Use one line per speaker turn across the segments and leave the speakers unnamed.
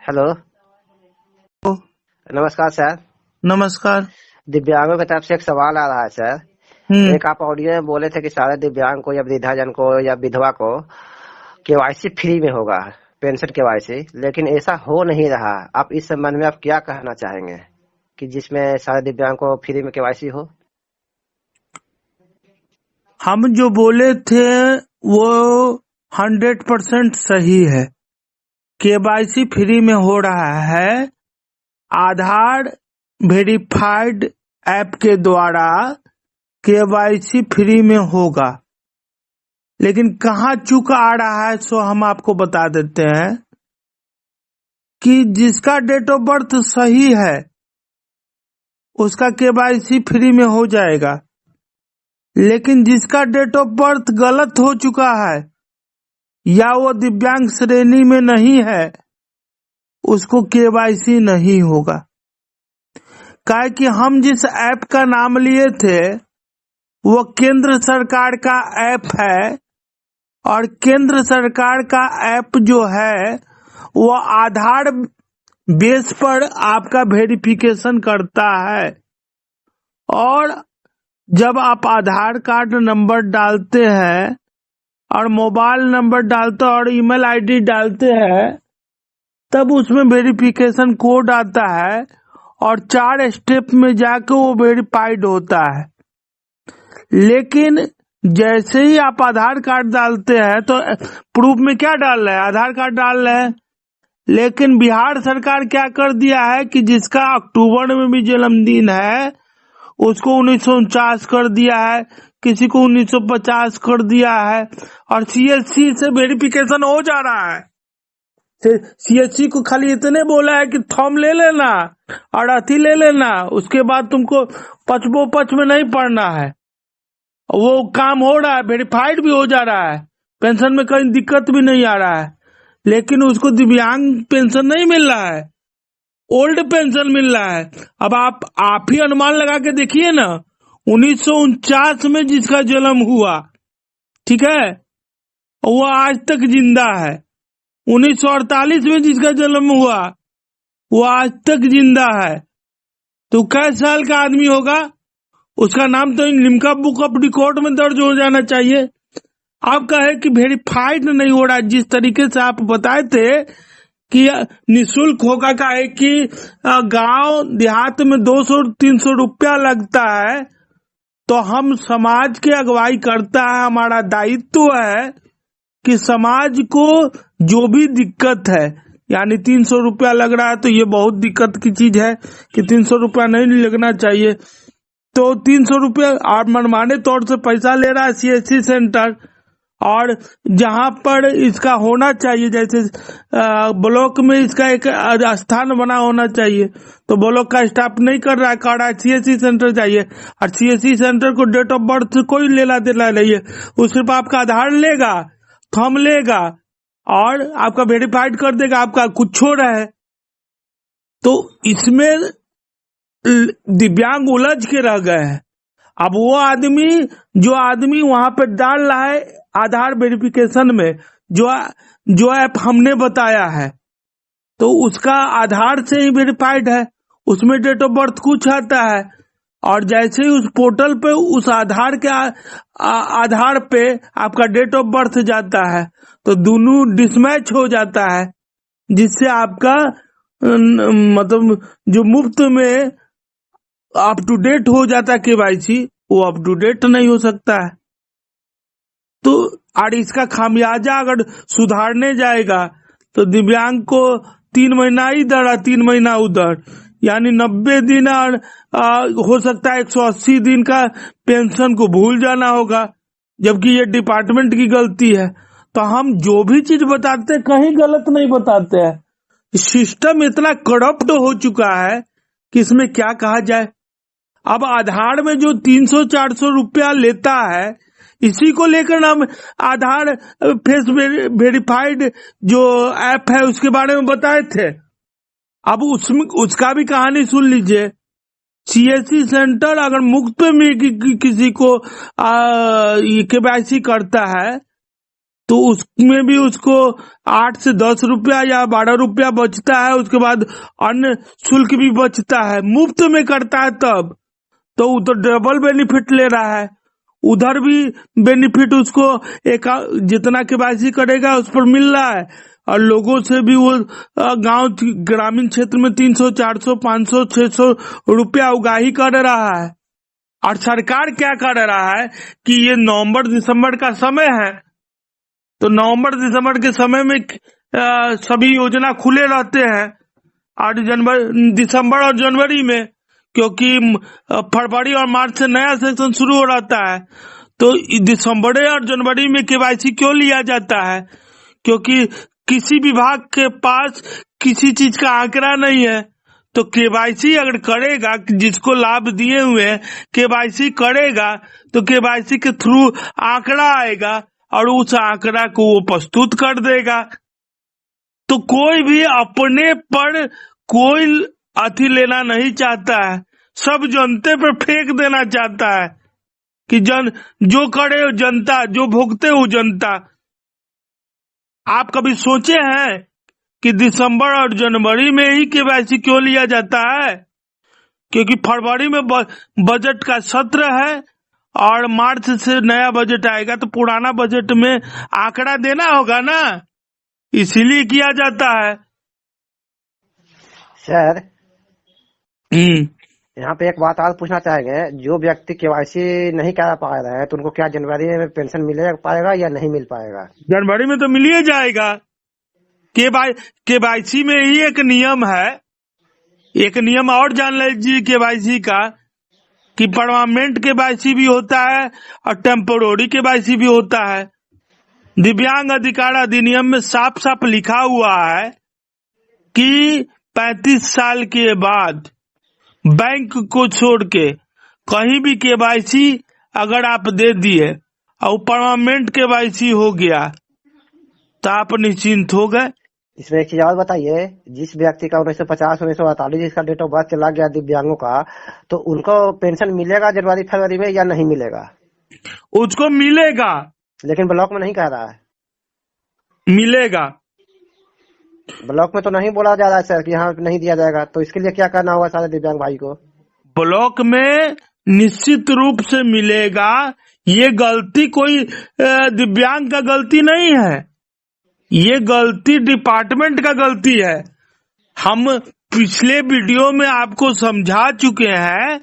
Hello. नमस्कार sir.
नमस्कार।
दिव्यांगों की तरफ से एक सवाल आ रहा है सर। एक आप ऑडियो में बोले थे कि सारे दिव्यांग को या वृद्धाजन को या विधवा को केवाईसी फ्री में होगा, पेंशन केवाईसी, लेकिन ऐसा हो नहीं रहा। आप इस संबंध में आप क्या कहना चाहेंगे कि जिसमें सारे दिव्यांग को फ्री में केवाईसी हो?
हम जो बोले थे वो 100% सही है। केवाईसी फ्री में हो रहा है। आधार वेरिफाइड ऐप के द्वारा केवाईसी फ्री में होगा, लेकिन कहाँ चूक आ रहा है सो हम आपको बता देते हैं कि जिसका डेट ऑफ बर्थ सही है उसका केवाईसी फ्री में हो जाएगा, लेकिन जिसका डेट ऑफ बर्थ गलत हो चुका है या वो दिव्यांग श्रेणी में नहीं है उसको केवाईसी नहीं होगा। काहे कि हम जिस ऐप का नाम लिए थे वो केंद्र सरकार का ऐप है, और केंद्र सरकार का ऐप जो है वो आधार बेस पर आपका वेरिफिकेशन करता है। और जब आप आधार कार्ड नंबर डालते हैं और मोबाइल नंबर डालते हैं और ईमेल आईडी डालते हैं तब उसमें वेरिफिकेशन कोड आता है और 4 स्टेप में जाके वो वेरीफाइड होता है। लेकिन जैसे ही आप आधार कार्ड डालते हैं तो प्रूफ में क्या डाल रहे हैं? आधार कार्ड डाल रहे हैं। लेकिन बिहार सरकार क्या कर दिया है कि जिसका अक्टूबर में भी जन्मदिन है उसको 1949 कर दिया है, किसी को 1950 कर दिया है, और सीएससी से वेरिफिकेशन हो जा रहा है। सीएससी को खाली इतने बोला है कि थंब ले लेना और अथी ले लेना, उसके बाद तुमको पच में नहीं पढ़ना है। वो काम हो रहा है, वेरीफाइड भी हो जा रहा है, पेंशन में कहीं दिक्कत भी नहीं आ रहा है। लेकिन उसको दिव्यांग पेंशन नहीं मिल रहा है, ओल्ड पेंशन मिल रहा है। अब आप ही अनुमान लगा के देखिए ना, 1949 में जिसका जन्म हुआ, ठीक है, वो आज तक जिंदा है। 1948 में जिसका जन्म हुआ वो आज तक जिंदा है। तो कैसे साल का आदमी होगा? उसका नाम तो लिम्का बुक ऑफ रिकॉर्ड में दर्ज हो जाना चाहिए। आप कहे कि वेरीफाइड नहीं हो रहा। जिस तरीके से आप बताए थे कि निःशुल्क होगा, का है कि गांव देहात में 200-300 रुपया लगता है, तो हम समाज की अगुवाई करता है, हमारा दायित्व है कि समाज को जो भी दिक्कत है, यानी 300 रुपया लग रहा है तो ये बहुत दिक्कत की चीज है कि 300 रुपया नहीं लगना चाहिए। तो 300 रुपया आप मनमाने तौर से पैसा ले रहा है सीएससी सेंटर, और जहां पर इसका होना चाहिए, जैसे ब्लॉक में इसका एक स्थान बना होना चाहिए, तो ब्लॉक का स्टाफ नहीं कर रहा है, कह रहा है सीएससी सेंटर चाहिए। और सीएससी सेंटर को डेट ऑफ बर्थ कोई लेना देना नहीं है, वो सिर्फ आपका आधार लेगा, थंब लेगा और आपका वेरीफाइड कर देगा, आपका कुछ हो रहा है। तो इसमें दिव्यांग उलझ के रह गए हैं। अब वो आदमी जो आदमी वहां पे डाल रहा है आधार वेरिफिकेशन में, जो ऐप हमने बताया है, तो उसका आधार से ही वेरीफाइड है, उसमें डेट ऑफ बर्थ कुछ आता है, और जैसे ही उस पोर्टल पे उस आधार के आधार पे आपका डेट ऑफ बर्थ जाता है तो दोनों डिसमैच हो जाता है, जिससे आपका मतलब जो मुफ्त में अप टू डेट हो जाता है केवाईसी, वो अप टू डेट नहीं हो सकता है। तो और इसका खामियाजा अगर सुधारने जाएगा तो दिव्यांग को 3 महीना इधर और 3 महीना उधर, यानी 90 दिन और हो सकता है 180 दिन का पेंशन को भूल जाना होगा, जबकि ये डिपार्टमेंट की गलती है। तो हम जो भी चीज बताते हैं कहीं गलत नहीं बताते हैं। सिस्टम इतना करप्ट हो चुका है कि इसमें क्या कहा जाए। अब आधार में जो 300-400 रुपया लेता है, इसी को लेकर हम आधार फेस वेरीफाइड जो ऐप है उसके बारे में बताए थे। अब उसमें उसका भी कहानी सुन लीजिए। सीएससी सेंटर अगर मुफ्त में किसी को केवाईसी करता है तो उसमें भी उसको 8 से 10 रुपया या 12 रुपया बचता है। उसके बाद अन्य शुल्क भी बचता है, मुफ्त में करता है तब तो वो तो डबल बेनिफिट ले रहा है। उधर भी बेनिफिट उसको एक जितना केवाईसी करेगा उस पर मिल रहा है, और लोगों से भी वो गांव ग्रामीण क्षेत्र में 300, 400, 500, 600 रुपया उगाही कर रहा है। और सरकार क्या कर रहा है कि ये नवंबर दिसंबर का समय है, तो नवंबर दिसंबर के समय में सभी योजना खुले रहते हैं, और दिसंबर और जनवरी में, क्योंकि फरवरी और मार्च से नया सेक्शन शुरू हो रहता है। तो दिसंबर और जनवरी में केवाईसी क्यों लिया जाता है? क्योंकि किसी विभाग के पास किसी चीज का आंकड़ा नहीं है, तो केवाईसी अगर करेगा, जिसको लाभ दिए हुए केवाईसी करेगा, तो केवाईसी के थ्रू आंकड़ा आएगा और उस आंकड़ा को वो प्रस्तुत कर देगा। तो कोई भी अपने पर कोई अति लेना नहीं चाहता है, सब जनते पर फेंक देना चाहता है कि जो करे वो जनता, जो भुगते वो जनता। आप कभी सोचे हैं कि दिसंबर और जनवरी में ही केवाईसी क्यों लिया जाता है? क्योंकि फरवरी में बजट का सत्र है और मार्च से नया बजट आएगा, तो पुराना बजट में आंकड़ा देना होगा ना, इसीलिए किया जाता है।
सर यहाँ पे एक बात और पूछना चाहेंगे, जो व्यक्ति केवाईसी नहीं करा पा रहे हैं तो उनको क्या जनवरी में पेंशन मिल पाएगा या नहीं मिल पाएगा? जनवरी
में तो मिल ही जाएगा। केवाईसी में ही एक नियम है, एक नियम और जान लीजिए केवाईसी का, कि परमानेंट केवाईसी भी होता है और टेम्पोररी केवाईसी भी होता है। दिव्यांग अधिकार अधिनियम में साफ साफ लिखा हुआ है कि 35 साल के बाद बैंक को छोड़ के कहीं भी केवाईसी अगर आप दे दिए और परमानेंट केवाईसी हो गया तो आप निश्चिंत हो गए।
इसमें एक चीज और बताइए, जिस व्यक्ति का 1950, 1948 जिसका डेट ऑफ बर्थ चला गया दिव्यांगों का, तो उनको पेंशन मिलेगा जनवरी फरवरी में या नहीं मिलेगा?
उसको मिलेगा,
लेकिन ब्लॉक में नहीं कह रहा है।
मिलेगा,
ब्लॉक में तो नहीं बोला जा रहा है सर कि यहाँ नहीं दिया जाएगा, तो इसके लिए क्या करना होगा सारे दिव्यांग भाई को?
ब्लॉक में निश्चित रूप से मिलेगा। ये गलती कोई दिव्यांग का गलती नहीं है, ये गलती डिपार्टमेंट का गलती है। हम पिछले वीडियो में आपको समझा चुके हैं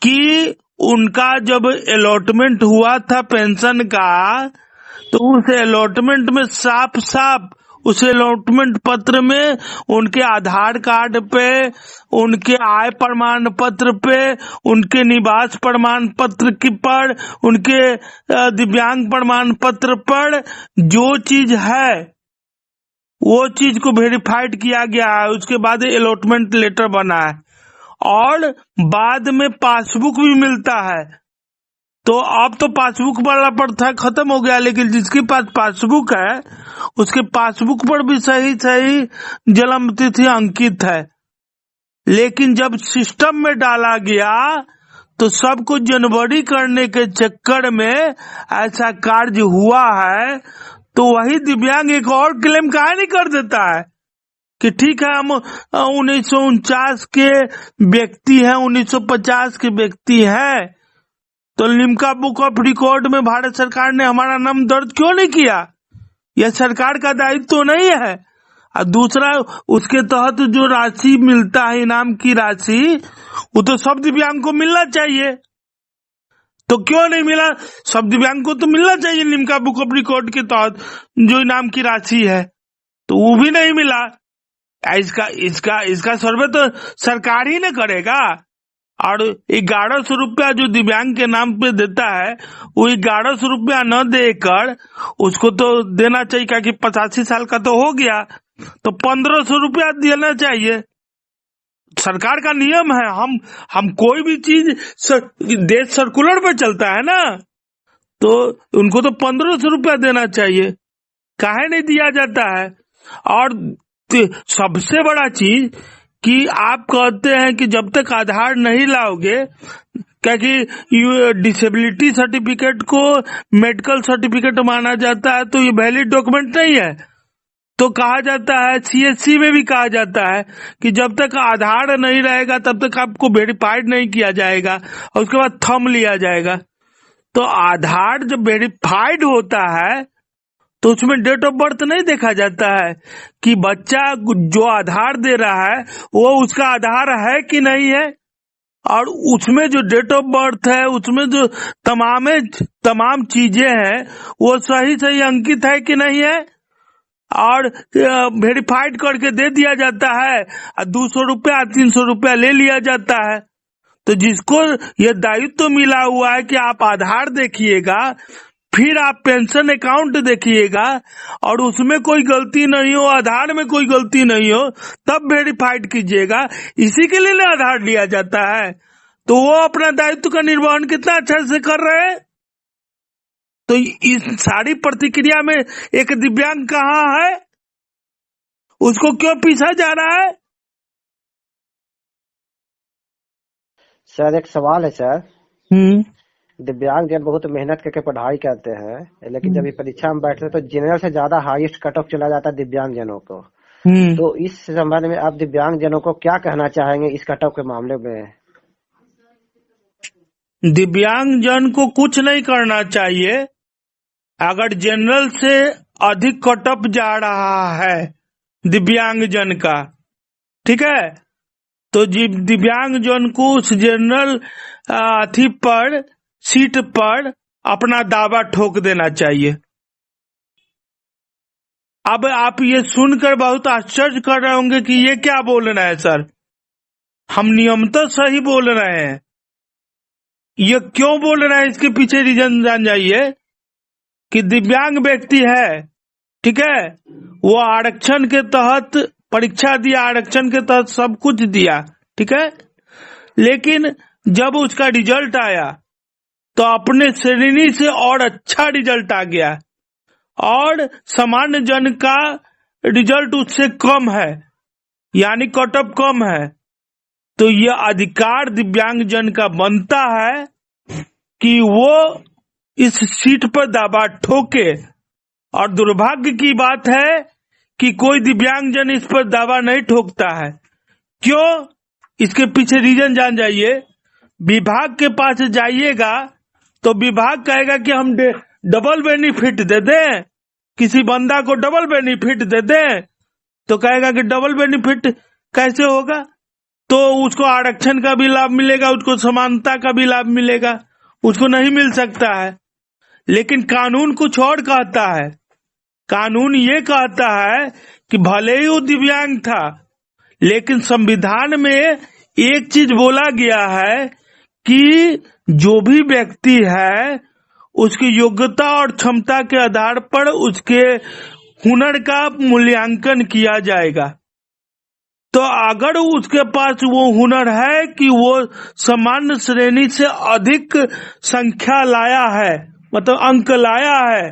कि उनका जब अलॉटमेंट हुआ था पेंशन का, तो उस अलॉटमेंट में साफ साफ उस अलॉटमेंट पत्र में उनके आधार कार्ड पे, उनके आय प्रमाण पत्र पे, उनके निवास प्रमाण पत्र की पर, उनके दिव्यांग प्रमाण पत्र पर जो चीज है वो चीज को वेरीफाइड किया गया है। उसके बाद अलॉटमेंट लेटर बना है और बाद में पासबुक भी मिलता है। तो अब तो पासबुक वाला प्रथा खत्म हो गया, लेकिन जिसके पास पासबुक है उसके पासबुक पर भी सही सही जन्म तिथि अंकित है। लेकिन जब सिस्टम में डाला गया तो सबको जनवरी करने के चक्कर में ऐसा कार्य हुआ है। तो वही दिव्यांग एक और क्लेम काहे नहीं कर देता है कि ठीक है हम 1949 के व्यक्ति हैं, 1950 के व्यक्ति हैं, तो लिम्का बुक ऑफ रिकॉर्ड में भारत सरकार ने हमारा नाम दर्ज क्यों नहीं किया? यह सरकार का दायित्व तो नहीं है। और दूसरा, उसके तहत जो राशि मिलता है इनाम की राशि, वो तो सब दिव्यांग को मिलना चाहिए, तो क्यों नहीं मिला? सब दिव्यांग को तो मिलना चाहिए लिम्का बुक ऑफ रिकॉर्ड के तहत जो इनाम की राशि है, तो वो भी नहीं मिला। इसका सर्वे तो सरकार ही न करेगा। और 1100 रुपया जो दिव्यांग के नाम पे देता है, वो 1100 रुपया न देकर उसको तो देना चाहिए, क्या कि 85 साल का तो हो गया, तो 1500 रुपया देना चाहिए। सरकार का नियम है। हम कोई भी चीज देश सर्कुलर पे चलता है ना, तो उनको तो 1500 रुपया देना चाहिए, काहे नहीं दिया जाता है? और सबसे बड़ा चीज कि आप कहते हैं कि जब तक आधार नहीं लाओगे क्या कि डिसेबिलिटी सर्टिफिकेट को मेडिकल सर्टिफिकेट माना जाता है, तो ये वैलिड डॉक्यूमेंट नहीं है। तो कहा जाता है, सीएससी में भी कहा जाता है कि जब तक आधार नहीं रहेगा तब तक आपको वेरीफाइड नहीं किया जाएगा और उसके बाद थंब लिया जाएगा। तो आधार जब वेरीफाइड होता है तो उसमें डेट ऑफ बर्थ नहीं देखा जाता है कि बच्चा जो आधार दे रहा है वो उसका आधार है कि नहीं है, और उसमें जो डेट ऑफ बर्थ है उसमें जो तमाम चीजें हैं वो सही सही अंकित है कि नहीं है, और वेरीफाइड करके दे दिया जाता है। 200 रुपया 300 रुपया ले लिया जाता है। तो जिसको ये दायित्व मिला हुआ है कि आप आधार देखिएगा, फिर आप पेंशन अकाउंट देखिएगा, और उसमें कोई गलती नहीं हो, आधार में कोई गलती नहीं हो, तब वेरीफाइड कीजिएगा। इसी के लिए आधार लिया जाता है। तो वो अपना दायित्व का निर्वहन कितना अच्छे से कर रहे हैं। तो इस सारी प्रतिक्रिया में एक दिव्यांग कहाँ है, उसको क्यों पीछा जा रहा है?
सर एक सवाल है सर। दिव्यांग जन बहुत मेहनत करके पढ़ाई करते हैं, लेकिन जब ये परीक्षा में बैठते हैं तो जनरल से ज्यादा हाईएस्ट कट ऑफ चला जाता है दिव्यांग जनों को। तो इस संबंध में आप दिव्यांग जनों को क्या कहना चाहेंगे इस कट ऑफ के मामले में?
दिव्यांग जन को कुछ नहीं करना चाहिए। अगर जनरल से अधिक कट ऑफ जा रहा है दिव्यांग जन का, ठीक है, तो दिव्यांग जन को उस जनरल सीट पर अपना दावा ठोक देना चाहिए। अब आप ये सुनकर बहुत आश्चर्य कर रहे होंगे कि ये क्या बोल रहे हैं सर, हम नियमतः सही बोल रहे हैं। ये क्यों बोल रहे हैं, इसके पीछे रीजन जान जाइए कि दिव्यांग व्यक्ति है, ठीक है, वो आरक्षण के तहत परीक्षा दिया, आरक्षण के तहत सब कुछ दिया, ठीक है, लेकिन जब उसका रिजल्ट आया तो अपने श्रेणी से और अच्छा रिजल्ट आ गया और सामान्य जन का रिजल्ट उससे कम है, यानी कट ऑफ कम है। तो यह अधिकार दिव्यांग जन का बनता है कि वो इस सीट पर दावा ठोके। और दुर्भाग्य की बात है कि कोई दिव्यांग जन इस पर दावा नहीं ठोकता है। क्यों? इसके पीछे रीजन जान जाइए। विभाग के पास जाइएगा तो विभाग कहेगा कि हम डबल बेनिफिट दे दें, किसी बंदा को डबल बेनिफिट दे दें, तो कहेगा कि डबल बेनिफिट कैसे होगा, तो उसको आरक्षण का भी लाभ मिलेगा, उसको समानता का भी लाभ मिलेगा, उसको नहीं मिल सकता है। लेकिन कानून कुछ और कहता है। कानून ये कहता है कि भले ही वो दिव्यांग था, लेकिन संविधान में एक चीज बोला गया है कि जो भी व्यक्ति है उसकी योग्यता और क्षमता के आधार पर उसके हुनर का मूल्यांकन किया जाएगा। तो अगर उसके पास वो हुनर है कि वो सामान्य श्रेणी से अधिक संख्या लाया है, मतलब अंक लाया है,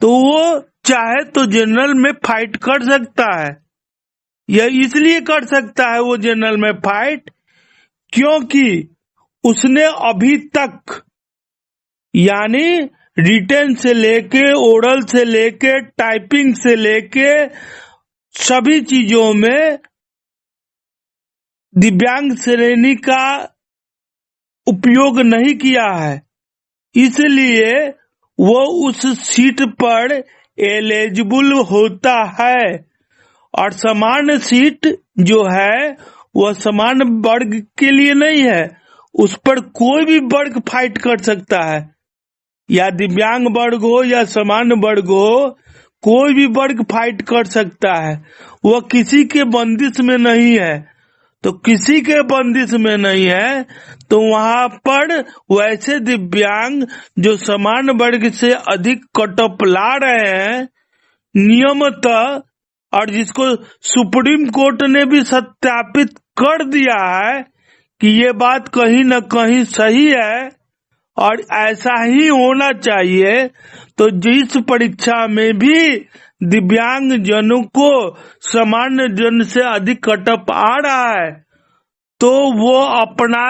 तो वो चाहे तो जनरल में फाइट कर सकता है। यह इसलिए कर सकता है वो जनरल में फाइट क्योंकि उसने अभी तक, यानी रिटन से लेके ओरल से लेके टाइपिंग से लेके सभी चीजों में दिव्यांग श्रेणी का उपयोग नहीं किया है, इसलिए वो उस सीट पर एलिजिबल होता है। और समान सीट जो है वह समान वर्ग के लिए नहीं है, उस पर कोई भी वर्ग फाइट कर सकता है, या दिव्यांग वर्ग हो या समान वर्ग हो, कोई भी वर्ग फाइट कर सकता है। वह किसी के बंदिश में नहीं है। तो किसी के बंदिश में नहीं है तो वहां पर वैसे दिव्यांग जो समान वर्ग से अधिक कट ऑफ ला रहे हैं नियमतः, और जिसको सुप्रीम कोर्ट ने भी सत्यापित कर दिया है कि ये बात कहीं न कहीं सही है और ऐसा ही होना चाहिए, तो जिस परीक्षा में भी दिव्यांग जनों को सामान्य जन से अधिक कट ऑफ आ रहा है तो वो अपना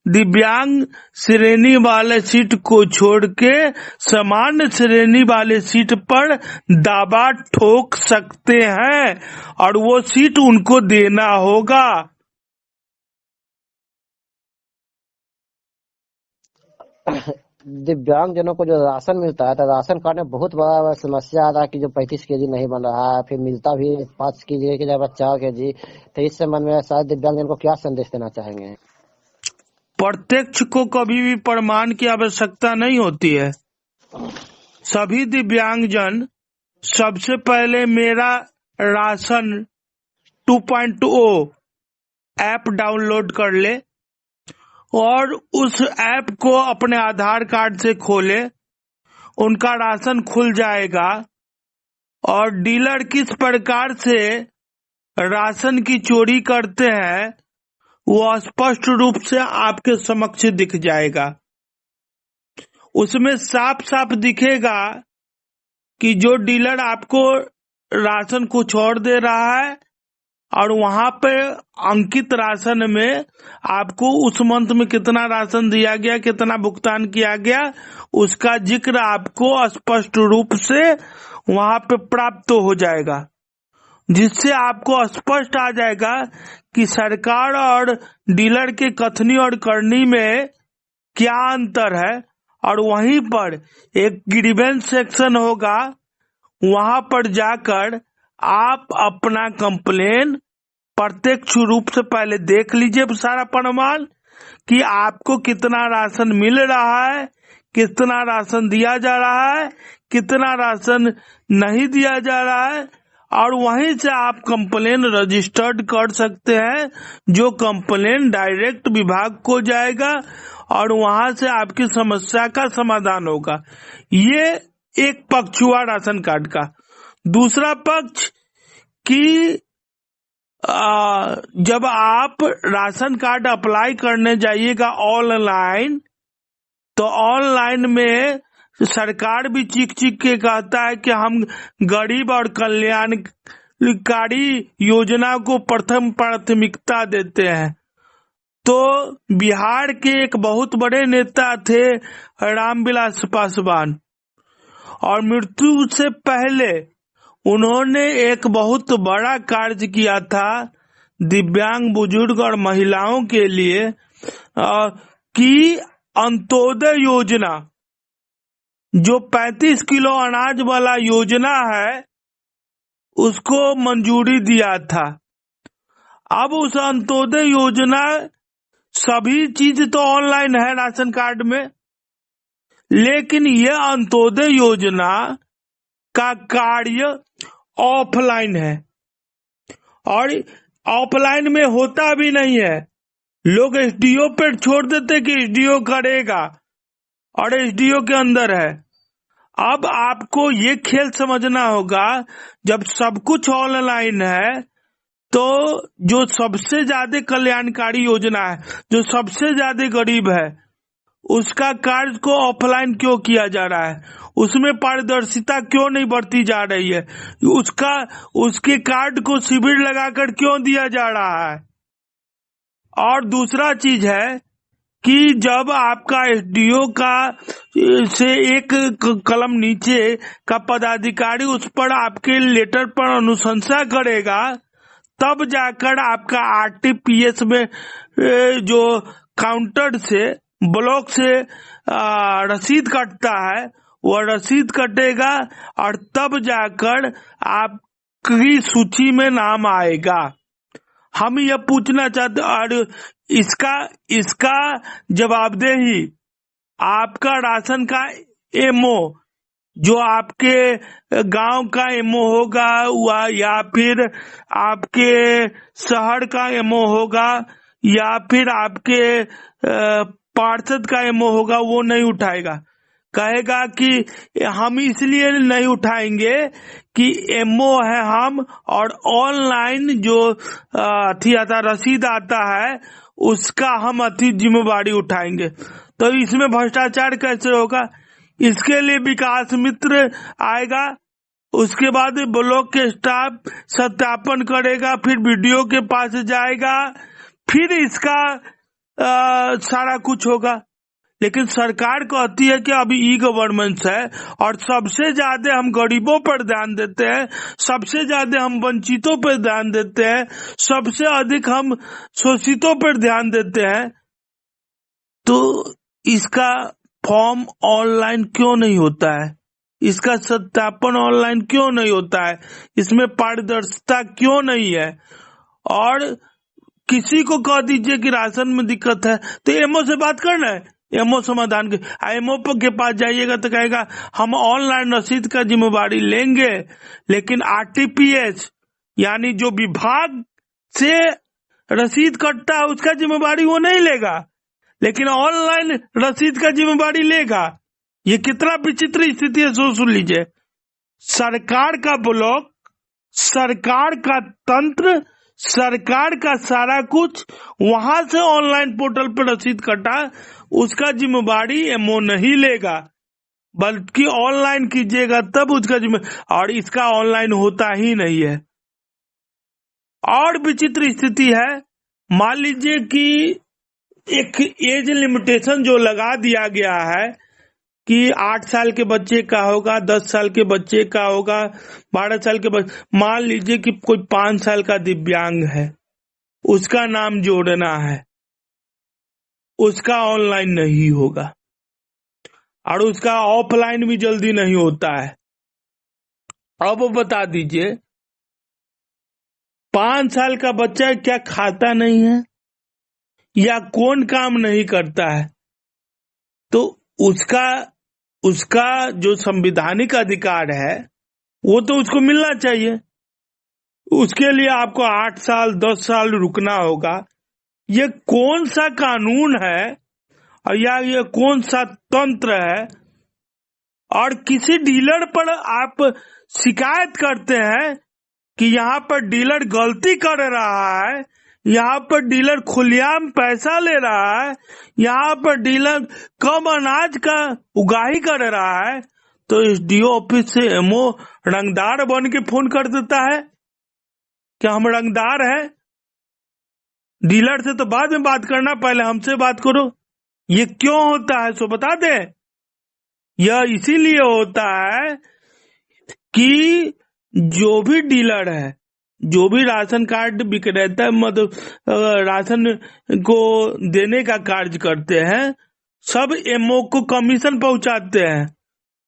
दिव्यांग श्रेणी वाले सीट को छोड़ के सामान्य श्रेणी वाले सीट पर दावा ठोक सकते हैं और वो सीट उनको देना होगा।
दिव्यांग जनों को जो राशन मिलता है तो राशन कार्ड में बहुत बड़ा समस्या आ रहा है कि जो 35 केजी नहीं बन रहा है, फिर मिलता भी 5 केजी की जगह 4 केजी। तो इस संबंध में शायद दिव्यांग जन को क्या संदेश देना चाहेंगे?
प्रत्यक्ष को कभी भी प्रमाण की आवश्यकता नहीं होती है। सभी दिव्यांगजन सबसे पहले मेरा राशन 2.0 ऐप डाउनलोड कर ले और उस ऐप को अपने आधार कार्ड से खोले, उनका राशन खुल जाएगा और डीलर किस प्रकार से राशन की चोरी करते हैं वो स्पष्ट रूप से आपके समक्ष दिख जाएगा। उसमें साफ साफ दिखेगा कि जो डीलर आपको राशन कुछ और दे रहा है और वहां पे अंकित राशन में आपको उस मंथ में कितना राशन दिया गया, कितना भुगतान किया गया, उसका जिक्र आपको स्पष्ट रूप से वहां पे प्राप्त हो जाएगा, जिससे आपको स्पष्ट आ जाएगा कि सरकार और डीलर के कथनी और करनी में क्या अंतर है। और वहीं पर एक ग्रीवेंस सेक्शन होगा, वहां पर जाकर आप अपना कंप्लेन प्रत्यक्ष रूप से पहले देख लीजिए सारा प्रमाण कि आपको कितना राशन मिल रहा है, कितना राशन दिया जा रहा है, कितना राशन नहीं दिया जा रहा है, और वहीं से आप कंप्लेन रजिस्टर्ड कर सकते हैं, जो कंप्लेन डायरेक्ट विभाग को जाएगा और वहां से आपकी समस्या का समाधान होगा। ये एक पक्ष हुआ राशन कार्ड का। दूसरा पक्ष कि जब आप राशन कार्ड अप्लाई करने जाइएगा ऑनलाइन, तो ऑनलाइन में सरकार भी चीख चीख के कहता है कि हम गरीब और कल्याणकारी योजना को प्रथम प्राथमिकता देते हैं। तो बिहार के एक बहुत बड़े नेता थे रामविलास पासवान, और मृत्यु से पहले उन्होंने एक बहुत बड़ा कार्य किया था दिव्यांग बुजुर्ग और महिलाओं के लिए कि अंत्योदय योजना, जो 35 किलो अनाज वाला योजना है, उसको मंजूरी दिया था। अब उस अंत्योदय योजना सभी चीज तो ऑनलाइन है राशन कार्ड में, लेकिन यह अंत्योदय योजना का कार्य ऑफलाइन है और ऑफलाइन में होता भी नहीं है। लोग एसडीओ पे छोड़ देते कि एसडीओ करेगा और एसडीओ के अंदर है। अब आपको ये खेल समझना होगा, जब सब कुछ ऑनलाइन है तो जो सबसे ज्यादा कल्याणकारी योजना है, जो सबसे ज्यादा गरीब है, उसका कार्य को ऑफलाइन क्यों किया जा रहा है, उसमें पारदर्शिता क्यों नहीं बढ़ती जा रही है, उसके कार्ड को शिविर लगाकर क्यों दिया जा रहा है। और दूसरा चीज है कि जब आपका एसडीओ का से एक कलम नीचे का पदाधिकारी उस पर आपके लेटर पर अनुशंसा करेगा, तब जाकर आपका आरटीपीएस में जो काउंटर से ब्लॉक से रसीद कटता है, वह रसीद कटेगा और तब जाकर आपकी सूची में नाम आएगा। हम यह पूछना चाहते, और इसका जवाबदेही आपका राशन का एमओ, जो आपके गांव का एमओ होगा या फिर आपके शहर का एमओ होगा या फिर आपके पार्षद का एमओ होगा, वो नहीं उठाएगा। कहेगा कि हम इसलिए नहीं उठाएंगे कि एमओ है हम, और ऑनलाइन जो अथी आता रसीद आता है उसका हम अथी जिम्मेवारी उठाएंगे। तो इसमें भ्रष्टाचार कैसे होगा? इसके लिए विकास मित्र आएगा, उसके बाद ब्लॉक के स्टाफ सत्यापन करेगा, फिर वीडियो के पास जाएगा, फिर इसका सारा कुछ होगा। लेकिन सरकार कहती है कि अभी ई गवर्नेंस है और सबसे ज्यादा हम गरीबों पर ध्यान देते हैं, सबसे ज्यादा हम वंचितों पर ध्यान देते हैं, सबसे अधिक हम शोषितों पर ध्यान देते हैं। तो इसका फॉर्म ऑनलाइन क्यों नहीं होता है? इसका सत्यापन ऑनलाइन क्यों नहीं होता है? इसमें पारदर्शिता क्यों नहीं है? और किसी को कह दीजिए कि राशन में दिक्कत है तो एमओ से बात करना है, एमओ समाधान के एमओ के पास जाइएगा तो कहेगा हम ऑनलाइन रसीद का जिम्मेवारी लेंगे, लेकिन आरटीपीएस यानी जो विभाग से रसीद कटता है उसका जिम्मेवारी वो नहीं लेगा, लेकिन ऑनलाइन रसीद का जिम्मेवारी लेगा। ये कितना विचित्र स्थिति है, सो सुन लीजिए। सरकार का ब्लॉक, सरकार का तंत्र, सरकार का सारा कुछ, वहां से ऑनलाइन पोर्टल पर रसीद कटा, उसका जिम्मेवारी एमओ नहीं लेगा, बल्कि ऑनलाइन कीजिएगा तब उसका और इसका ऑनलाइन होता ही नहीं है। और विचित्र स्थिति है, मान लीजिए कि एक एज लिमिटेशन जो लगा दिया गया है कि 8 साल के बच्चे का होगा, 10 साल के बच्चे का होगा, 12 साल के बच्चे, मान लीजिए कि कोई 5 साल का दिव्यांग है, उसका नाम जोड़ना है, उसका ऑनलाइन नहीं होगा और उसका ऑफलाइन भी जल्दी नहीं होता है। अब बता दीजिए 5 साल का बच्चा क्या खाता नहीं है या कौन काम नहीं करता है? तो उसका जो संवैधानिक अधिकार है वो तो उसको मिलना चाहिए। उसके लिए आपको 8 साल 10 साल रुकना होगा। ये कौन सा कानून है या ये कौन सा तंत्र है? और किसी डीलर पर आप शिकायत करते हैं कि यहाँ पर डीलर गलती कर रहा है, यहाँ पर डीलर खुलेआम पैसा ले रहा है, यहाँ पर डीलर कम अनाज का उगाही कर रहा है, तो एसडीओ ऑफिस से एमओ रंगदार बन के फोन कर देता है क्या हम रंगदार हैं? डीलर से तो बाद में बात करना, पहले हमसे बात करो। ये क्यों होता है सो बता दे। यह इसीलिए होता है कि जो भी डीलर है, जो भी राशन कार्ड विक्रेता मतलब राशन को देने का कार्य करते हैं, सब एमओ को कमीशन पहुंचाते हैं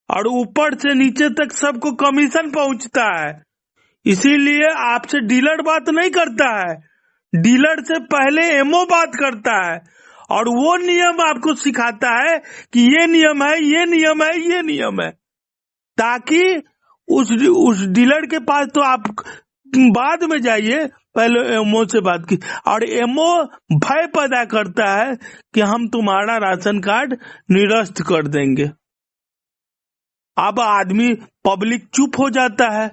और ऊपर से नीचे तक सबको कमीशन पहुंचता है। इसीलिए आपसे डीलर बात नहीं करता है, डीलर से पहले एमओ बात करता है और वो नियम आपको सिखाता है कि ये नियम है, ये नियम है, ये नियम है, ताकि उस डीलर के पास तो आप बाद में जाइए, पहले एमओ से बात की। और एमओ भय पैदा करता है कि हम तुम्हारा राशन कार्ड निरस्त कर देंगे। अब आदमी पब्लिक चुप हो जाता है।